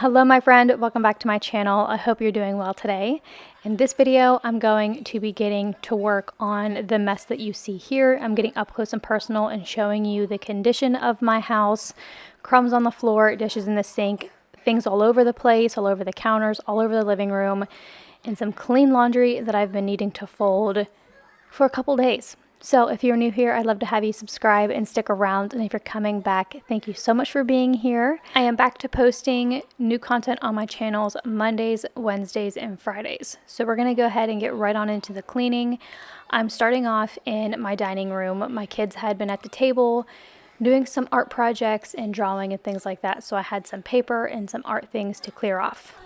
Hello my friend, welcome back to my channel. I hope you're doing well today. In this video, I'm going to be getting to work on the mess that you see here. I'm getting up close and personal and showing you the condition of my house. Crumbs on the floor, dishes in the sink, things all over the place, all over the counters, all over the living room, and some clean laundry that I've been needing to fold for a couple days. So if you're new here, I'd love to have you subscribe and stick around. And if you're coming back, thank you so much for being here. I am back to posting new content on my channels Mondays, Wednesdays, and Fridays. So we're going to go ahead and get right on into the cleaning. I'm starting off in my dining room. My kids had been at the table doing some art projects and drawing and things like that. So I had some paper and some art things to clear off.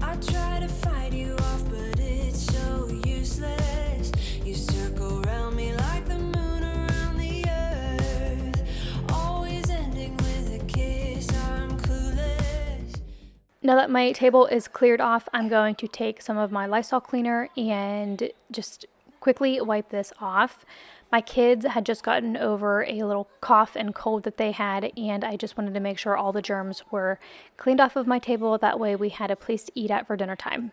I try to fight you off, but it's so useless. You circle around me like the moon around the earth, always ending with a kiss. I'm clueless. Now that my table is cleared off, I'm going to take some of my Lysol cleaner and just quickly wipe this off. My kids had just gotten over a little cough and cold that they had, and I just wanted to make sure all the germs were cleaned off of my table. That way we had a place to eat at for dinner time.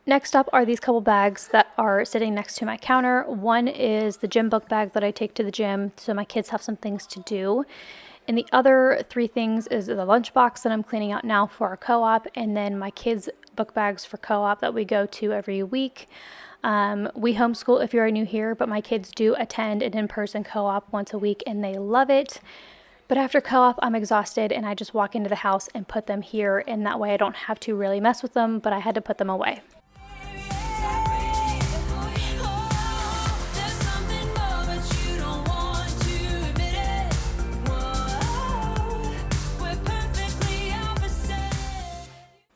Next up are these couple bags that are sitting next to my counter. One is the gym book bag that I take to the gym so my kids have some things to do. And the other three things is the lunchbox that I'm cleaning out now for our co-op, and then my kids' book bags for co-op that we go to every week. We homeschool if you're new here, but my kids do attend an in-person co-op once a week and they love it. But after co-op, I'm exhausted and I just walk into the house and put them here, and that way I don't have to really mess with them, but I had to put them away.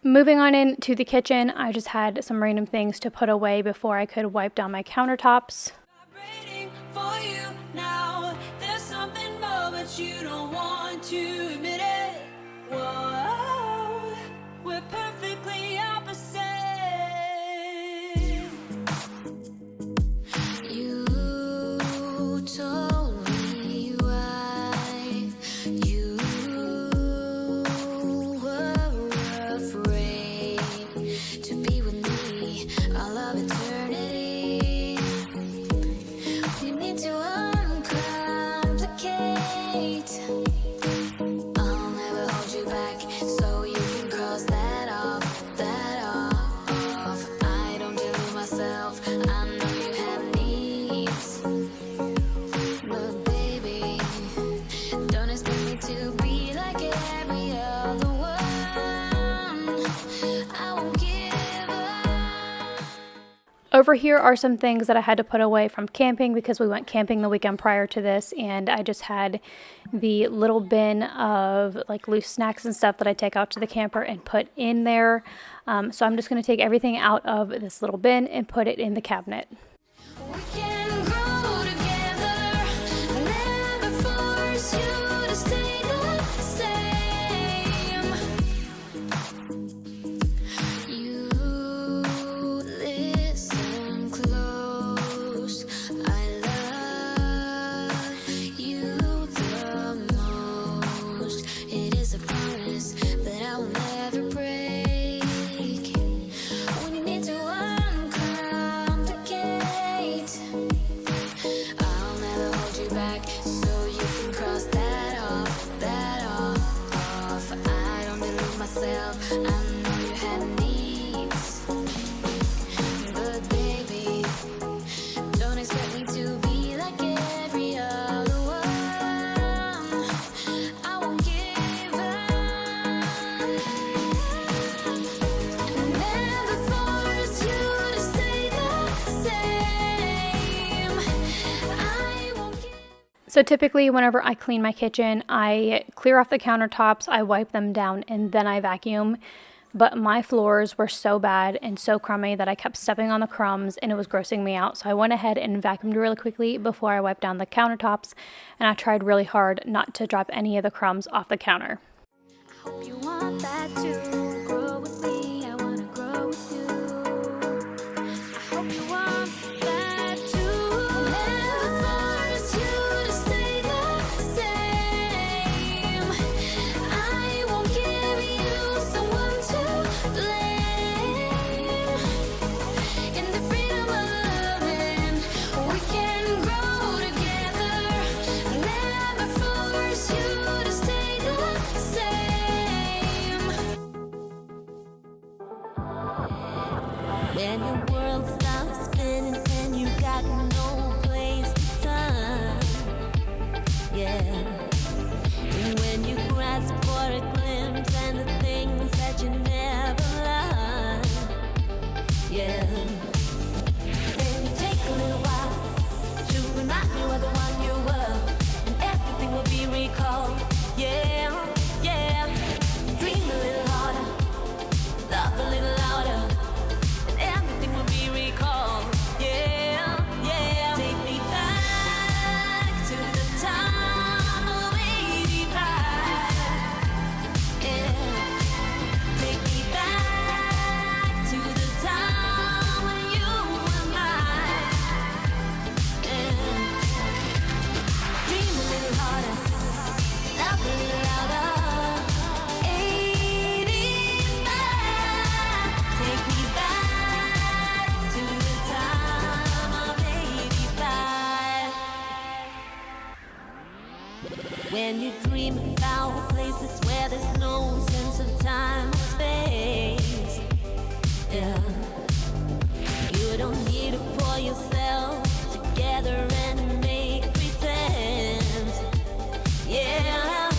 Moving on into the kitchen, I just had some random things to put away before I could wipe down my countertops. Over here are some things that I had to put away from camping because we went camping the weekend prior to this, and I just had the little bin of like loose snacks and stuff that I take out to the camper and put in there. So I'm just going to take everything out of this little bin and put it in the cabinet. So typically whenever I clean my kitchen, I clear off the countertops, I wipe them down, and then I vacuum. But my floors were so bad and so crummy that I kept stepping on the crumbs and it was grossing me out. So I went ahead and vacuumed really quickly before I wiped down the countertops, and I tried really hard not to drop any of the crumbs off the counter. I hope you want that too. Grow with me, I wanna grow with you. I hope you want that too. I'll never force you to stay the same. I won't give you someone to blame. In the freedom of loving, we can grow together. Never force you to stay the same. When your world stops spinning and you got no place to turn, yeah. And when you grasp for a glimpse and the things that you never learn, yeah. Then you take a little while to remind you of the one you were, and everything will be recalled, yeah, yeah. Dream a little harder, love a little louder, and everything will be recalled, yeah, yeah. Take me back to the time of '85, yeah. Take me back to the time when you were mine, yeah. Dream a little harder, love a little louder. '85, take me back to the time of '85. When you dream about places where there's no sense of time or space, yeah. You don't need to pull yourself together and make pretense, yeah.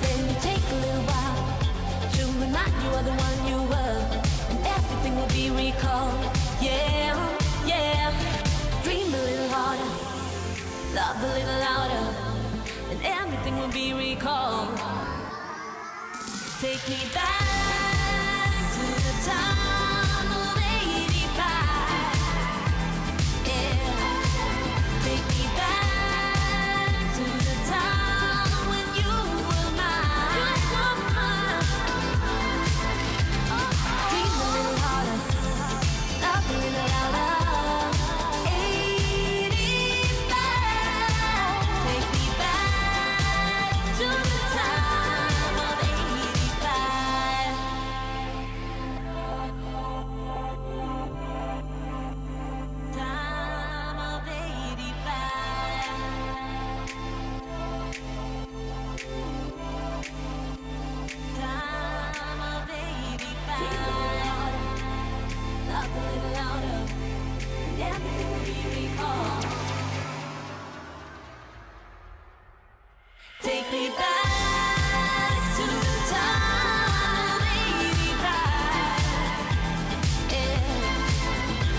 Then you take a little while to remind you of the one you were, and everything will be recalled, yeah, yeah. Dream a little harder, love a little louder, and everything will be recalled. Take me back to the time of '85, yeah. Take me back to the time when you were mine. Dream a little harder, love a little louder. '85, take me back to the time of '85. Time of '85. Time of '85. Love a little louder, and everything will be recalled. Take me back to the time of '85, yeah.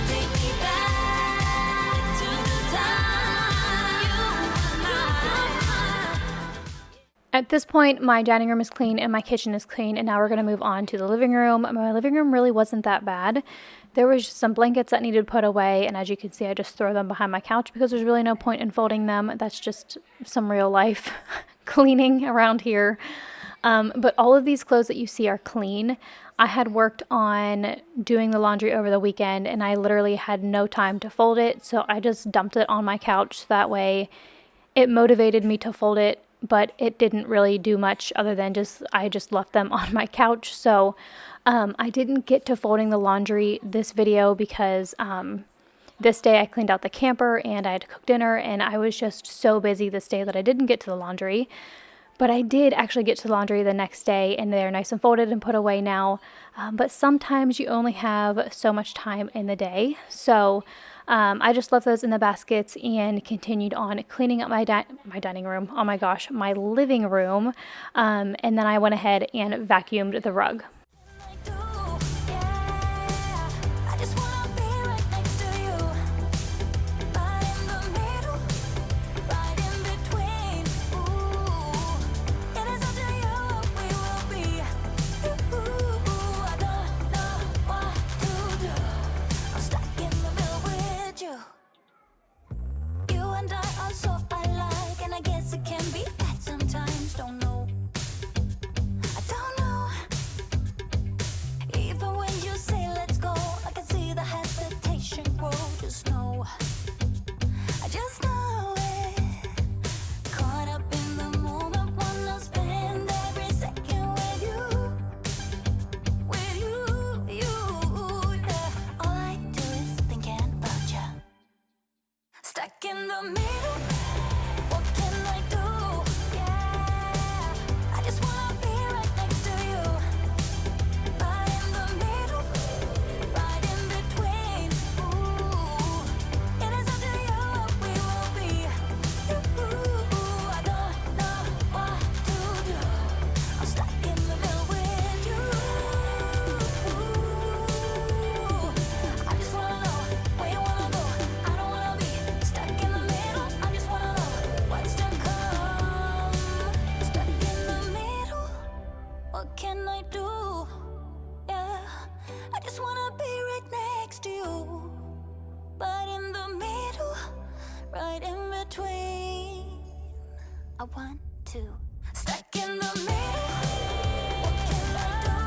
Take me back to the time you were mine. At this point, my dining room is clean and my kitchen is clean, and now we're going to move on to the living room. My living room really wasn't that bad. There was just some blankets that needed put away, and as you can see, I just throw them behind my couch because there's really no point in folding them. That's just some real life cleaning around here. But all of these clothes that you see are clean. I had worked on doing the laundry over the weekend, and I literally had no time to fold it, so I just dumped it on my couch. That way it motivated me to fold it, but it didn't really do much other than I just left them on my couch. So I didn't get to folding the laundry this video because this day I cleaned out the camper and I had to cook dinner, and I was just so busy this day that I didn't get to the laundry. But I did actually get to the laundry the next day, and they're nice and folded and put away now. But sometimes you only have so much time in the day. So I just left those in the baskets and continued on cleaning up my dining room. Oh my gosh, my living room. And then I went ahead and vacuumed the rug. in the middle. What can I do? Yeah, I just wanna be right next to you. Right in the middle, right in between. Ooh, it is up to you what we will be. Ooh, I don't know what to do. I'm stuck in the middle with you. I just wanna know where you wanna go. I don't wanna be stuck in the middle. I just wanna know what's to come. Stuck in the middle. What can I do? Yeah, I just wanna be right next to you. But in the middle, right in between. I want to. Stuck in the middle. What can I do?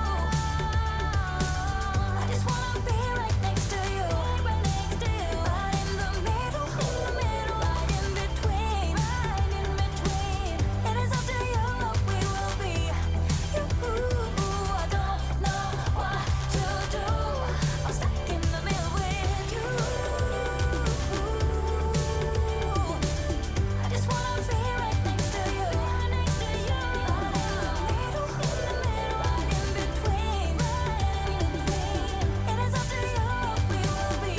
I just wanna be right next to you. Right next to you. Right in the middle. Right in between. Right in between. It is up to you what we will be. I don't know what to do. I'm stuck in the middle with you. I just wanna be right next to you. Right next to you. Right in the middle, right in between. Right in between. It is up to you what we will be.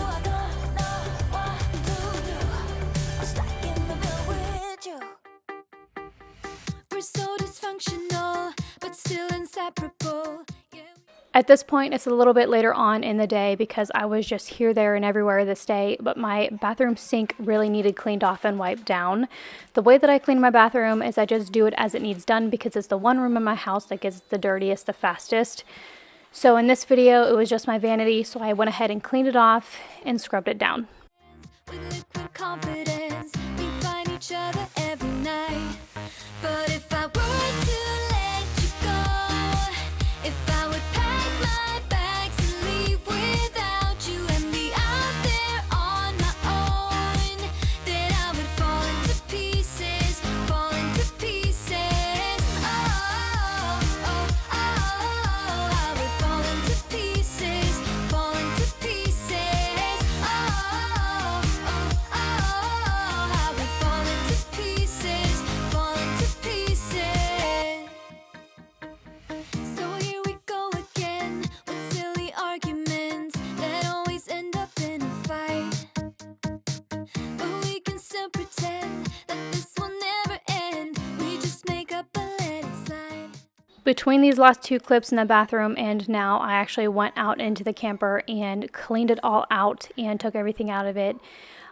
I don't know what to do. I'm stuck in the middle with you. We're so dysfunctional, but still inseparable. Yeah. At this point, it's a little bit later on in the day because I was just here, there, and everywhere this day, but my bathroom sink really needed cleaned off and wiped down. The way that I clean my bathroom is I just do it as it needs done because it's the one room in my house that gets the dirtiest the fastest. So in this video, it was just my vanity, so I went ahead and cleaned it off and scrubbed it down. With liquid confidence, we find each other every night. But if I were to let you go, if I would pack my bags and leave without you and be out there on my own, then I would fall into pieces, fall into pieces. Oh, oh, oh, I would fall into pieces, fall into pieces. Oh, oh, oh, I would fall into pieces, fall into pieces. So here we go again with silly arguments that always end up in a fight. But we can still pretend that this will never end. We just make up and let it slide. Between these last two clips in the bathroom and now, I actually went out into the camper and cleaned it all out and took everything out of it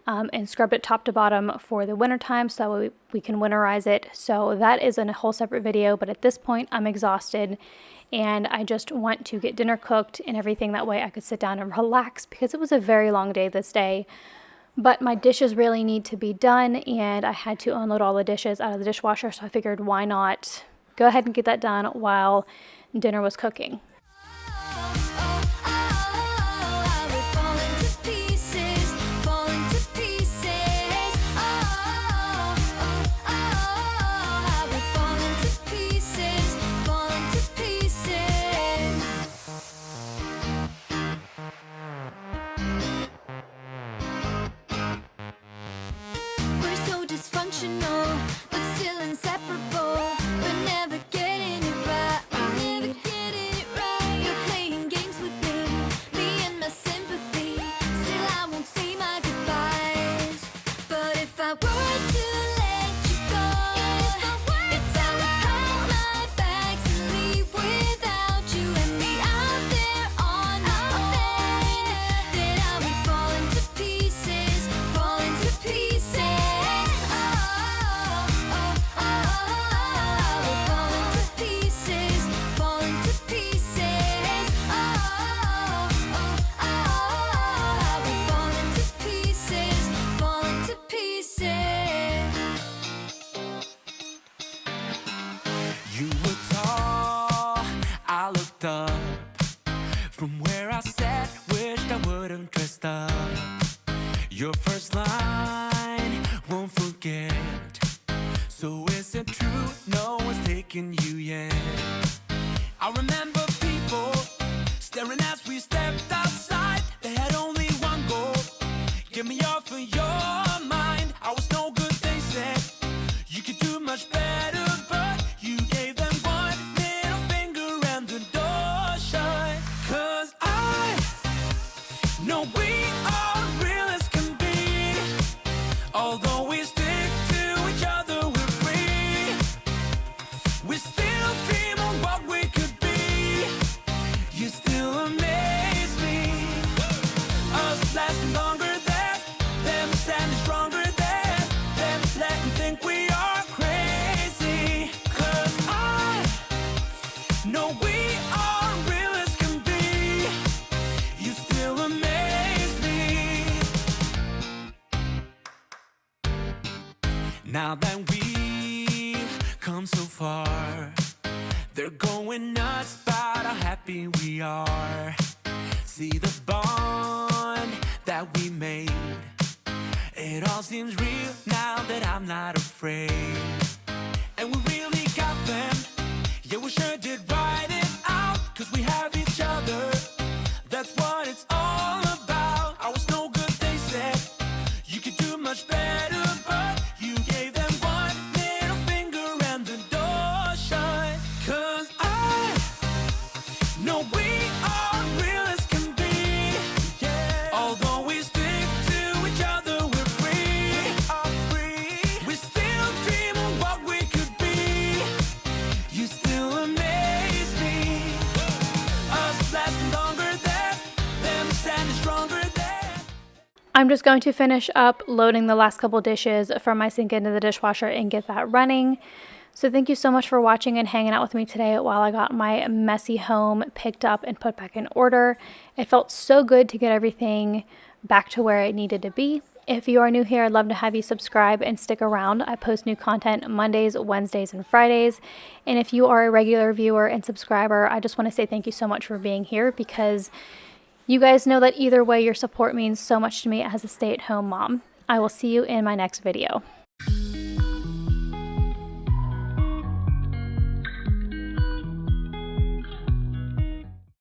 and scrubbed it top to bottom for the winter time so that we can winterize it. So that is in a whole separate video, but at this point I'm exhausted and I just want to get dinner cooked and everything. That way I could sit down and relax because it was a very long day this day. But my dishes really need to be done and I had to unload all the dishes out of the dishwasher, so I figured why not go ahead and get that done while dinner was cooking. I would fall into pieces, fall into pieces. Oh, I would fall into pieces, fall into pieces. We're so dysfunctional, but still inseparable. We're never getting it right. We're never getting it right. You're playing games with me and my sympathy. Still, I won't say my goodbyes. But if I were to let you go, if I would pack my bags and leave without you and be out there on my own, then I would fall into pieces, fall into pieces. I would fall into pieces, fall into pieces. I would fall into pieces, fall into pieces. You were tall, I looked up from where I sat, wished I wouldn't dressed up. Your first line, won't forget. So is it true, no one's taking you yet? I remember people staring as we stepped outside. They had only one goal, give me Now that we've come so far, they're going nuts about how happy we are. See the bond that we made, it all seems real now that I'm not afraid. And we really got them, yeah, we sure did write it out, 'cause we have each other, that's what it's all about. I was no good, they said, you could do much better, but you gave them one little finger and the door shut. 'Cause I know we are real as can be, yeah. Although we stick to each other, we're free, we still dream of what we could be. You still amaze me, us lasting longer than them, standing stronger than. I'm just going to finish up loading the last couple dishes from my sink into the dishwasher and get that running. So thank you so much for watching and hanging out with me today while I got my messy home picked up and put back in order. It felt so good to get everything back to where it needed to be. If you are new here, I'd love to have you subscribe and stick around. I post new content Mondays, Wednesdays, and Fridays. And if you are a regular viewer and subscriber, I just want to say thank you so much for being here, because you guys know that either way, your support means so much to me as a stay-at-home mom. I will see you in my next video.